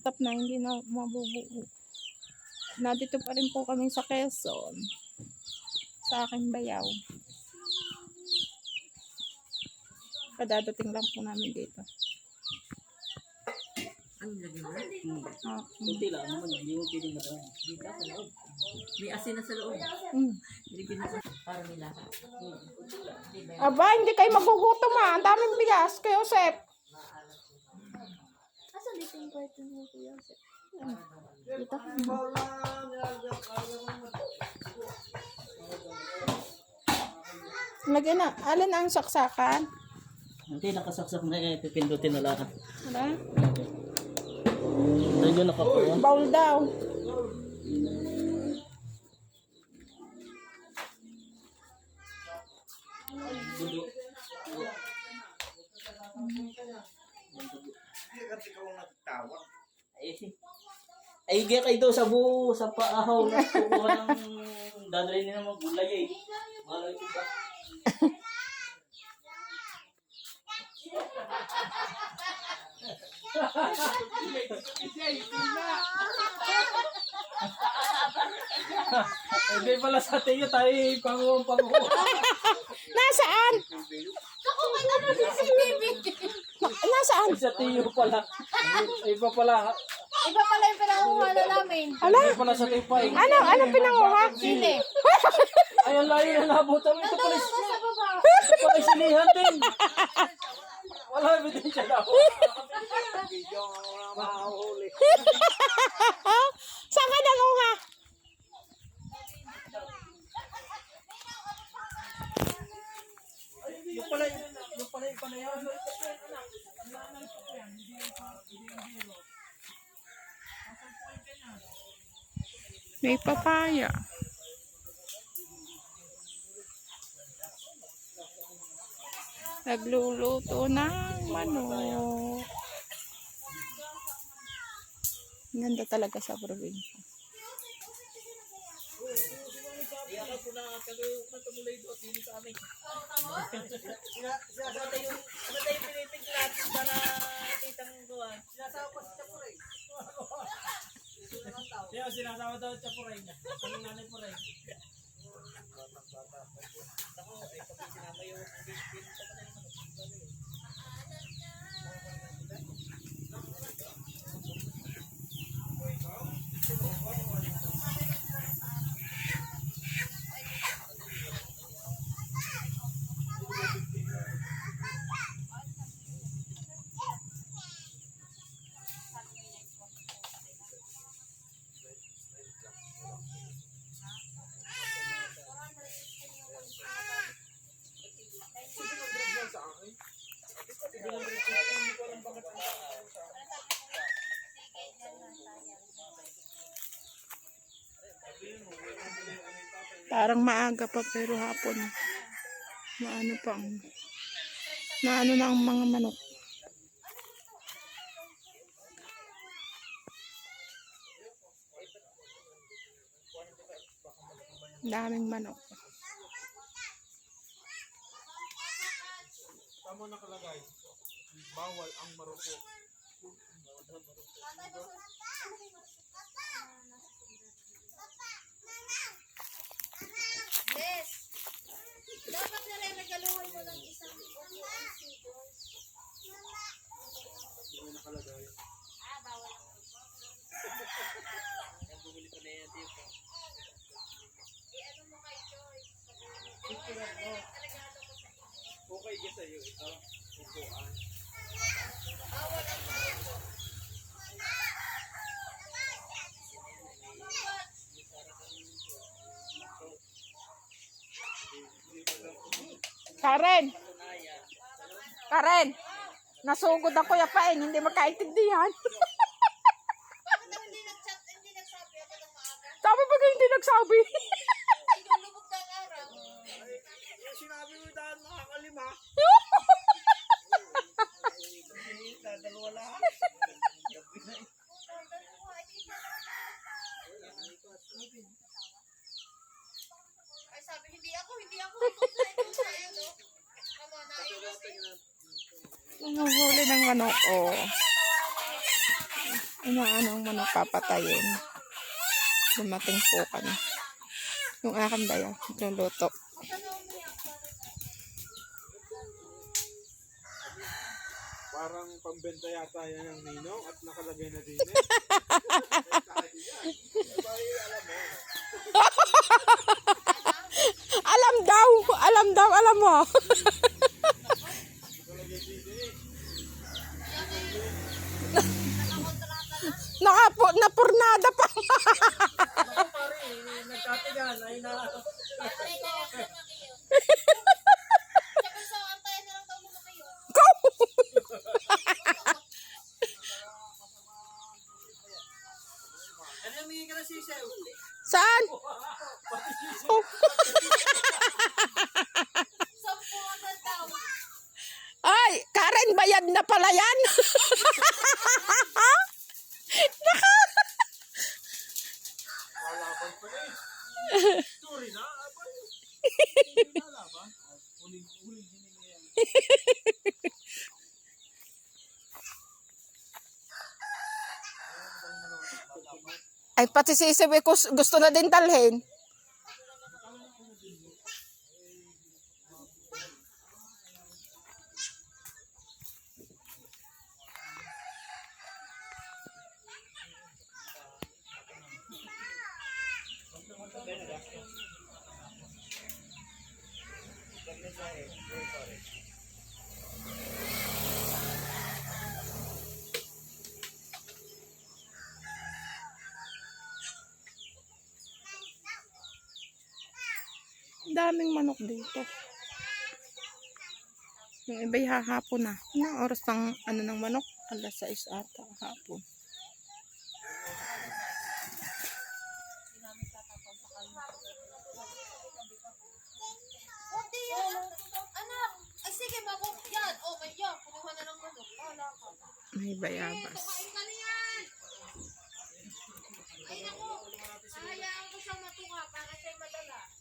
stop na, hindi na mabubuo. Nandito pa rin po kami sa Quezon. Sa aking bayaw. Padadating lang po namin dito. Ano lagyan mo? Okay. Kunti lang naman, hindi mo pwede marami. Dito sa loob. May asin na sa loob. Nilagyan na para may lasa. Aba, hindi kayo magugutom Ang daming bigas kay Josep. Asan dito yung kwarto mo, Kuya Josep? Dito. Lagyan na. Alin ang saksakan? Hindi, nakasaksak na pipindutin na lang. Wala? Doon yun nakapuan. Bowl daw. Ay, gaya kayo daw sa buo, sa paahaw na kukuha ng dadalhin nila mga gulay eh. Malay ko ba? Hindi pala sa tiyo tayo panguha. Nasaan? Nasaan? Sa tiyo pala. Iba pala. Iba pala yung pinanguha na namin. Hala? Iba pala sa tiyo pa eh. Ano pinanguha? Sili. Ay, ang layo na nabutan. Ito pala Sa baba. pala silihan din. Wala ebidensya daw. Saan ka nanguha? Yung pala yung panayaw. May papaya. Nagluluto ng manok. Ganda talaga sa probinsya. Iyakan po na matulay doon dito sa amin. Ano tayo pinitiglat para kitang gawa? Sinasawa pa si Chapuray. Siya sinasawa daw Chapuray niya. Ang nanay po rin. Ako, ay kapag sinama yung bin sa kanay mo. Parang maaga pa pero hapon. Naano na ang mga manok. Daming manok. Tama nakalagay. Bawal ang marupok. Yes. Dapat nare-regaluhan mo ng isang OPNC doon. Tama nakalagay. Bawal. Bumili pa na yan dito. Ano mo kay Joyce? Okay, yes sa'yo. Ito. Upuan. Bawal ang marupok. Karen, nasugod ako yapain, hindi makaintindihan. Bakit ako hindi nag-chat? Hindi nagsabi ako ng maaga? Sabi ba kayo hindi nagsabi? Ay, yung lubog ng araw. Yung sinabi mo dahil makakalima. Dalawa lang. Ay, sabi, hindi ako. Ito sa ano. Kamo na, ayos eh. Nanguhuli ng manok, oh. Inaano ang manok papatayin. Dumating po kami. Yung aking bayo, luluto. Parang pambenta yata yan ng ninong at nakalagay na din eh. Alam mo. Napurnada pa. Nagkatigan ay na... Sabi sa antayan na lang daw muna kayo. Ano yung mingi ka na sisew? Saan? Oh. 10 daw. Ay, Karen, bayad na pala yan. Lalaban pa eh. Sorry na. Lalaban. Uling din yan. Ay, pati si Isabel gusto na din talhin. Daming manok dito. Yung iba'y hahapon na. Anong oras pang ano ng manok? 6:00 ata hapon. Kunti yan. Anak. Ay sige, mabok yan. Oh, may yan. Kumuha na ng manok. Wala ka. May bayabas. Kukain ka na yan. Ay naku. Hayaan ko siya matuka para siya'y madala.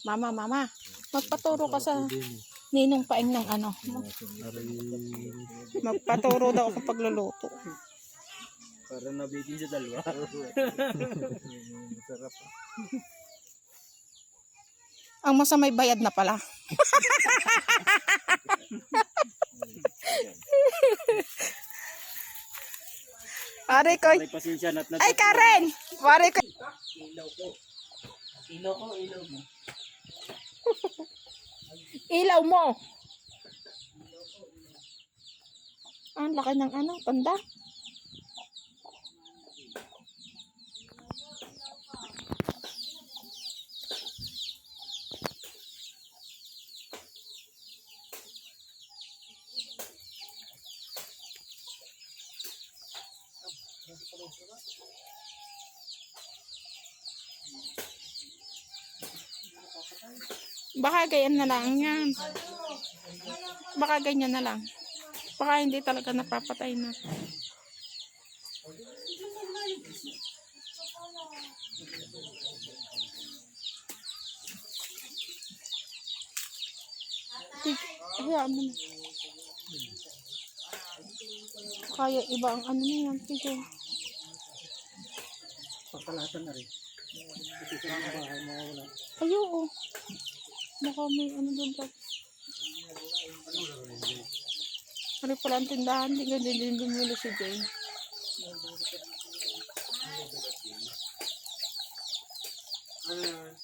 Mama, magpaturo ka sa ninong paing ng ano. Magpaturo daw ako pagluluto. Para nabitin sa dalawa. Masarap. Ang masamay bayad na pala. Pare ko. Pasensya na. Ay, Karen! Pare ko. Ilaw ko. Ilaw ko, ilaw mo. Ilaw mo. Ang laki ng ano, tanda. Baka ganyan na lang yan. Baka ganyan na lang. Baka hindi talaga napapatay na. Hayaan mo na. Kaya iba ang ano na yan. Tigil. Papalatan na rin. Ayoko. Baka may ano doon sa... Ano pala ang tindahan? Hindi ganyan din bumili si Jay. Ano yan?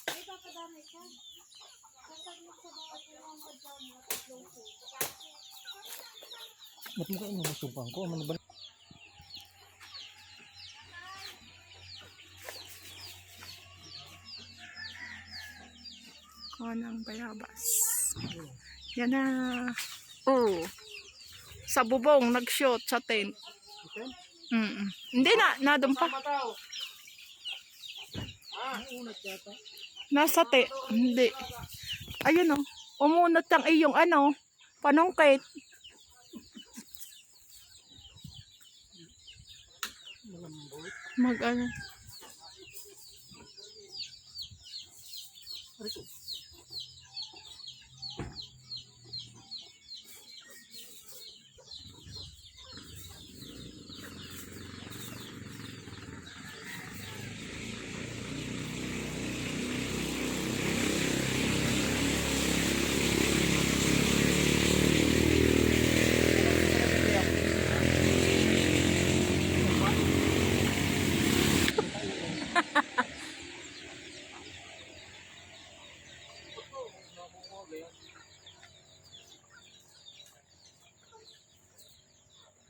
May papadamay ka. Sasaglit sa mga tulong ko dyan. Matatlong po. Ba't mo kayo nasumpang ko? Ano ba? Ng bayabas. Yan na. Oh. Sa bubong, nag-shoot sa tent. Hindi na, nadun pa. Nasa hindi. Ayun oh. Umunot ang iyong ano, panungkit. Mag ano.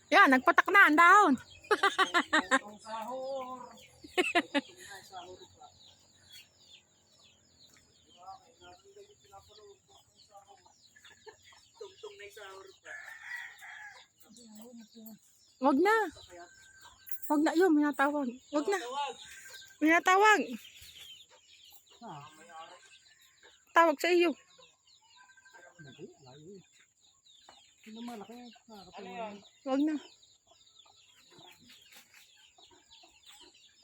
Yan, nagpatak na ang dahon. Wag na. Wag na yun, minatawag. Wag na. Minatawag. Tawag sa iyo. Wag na.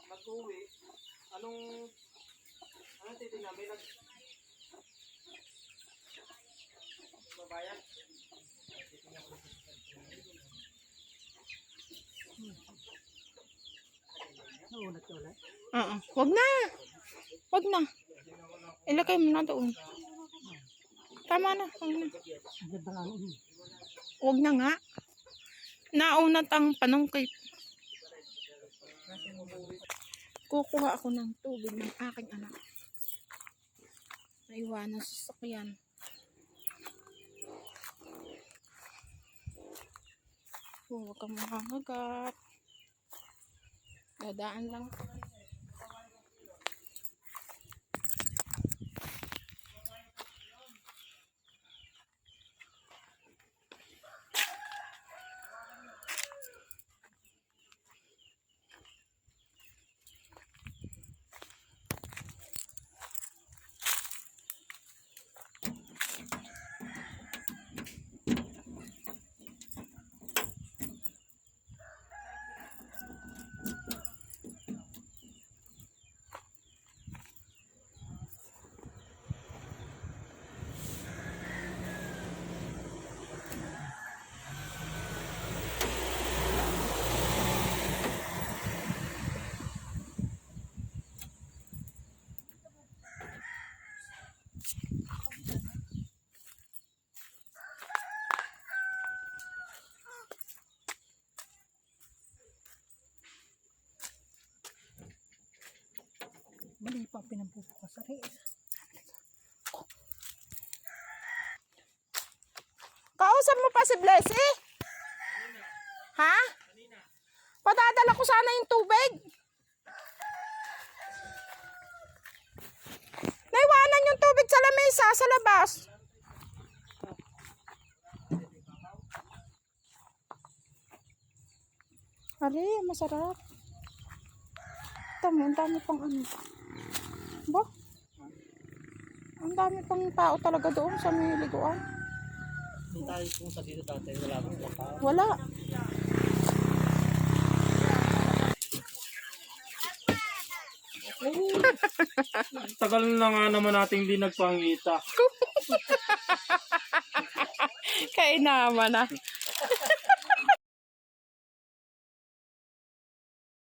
Nag-uwi. Anong titignan? May babayan? Oo. Wag na. Wag na. Ilagay mo na doon. Tama na. Wag na. Wag na nga. Naunat ang panungkit. Kukuha ako ng tubig ng aking anak. Naiwanan sa sakyan. Huwag kang makakagat. Dadaan lang. Mali pa pinampupukas sa rin. Kausap mo pa si Blessy? Ha? Padadala ko sana yung tubig. Naiwanan yung tubig sa lamesa, sa labas. Ali, masarap. Tama, ang dami pang ano. Ba? Ang dami pang tao talaga doon sa may liguan. Kung tayo kung sa dito dati, wala akong baka. Wala. Tagal na nga naman natin hindi nagpangita. Kainaman na.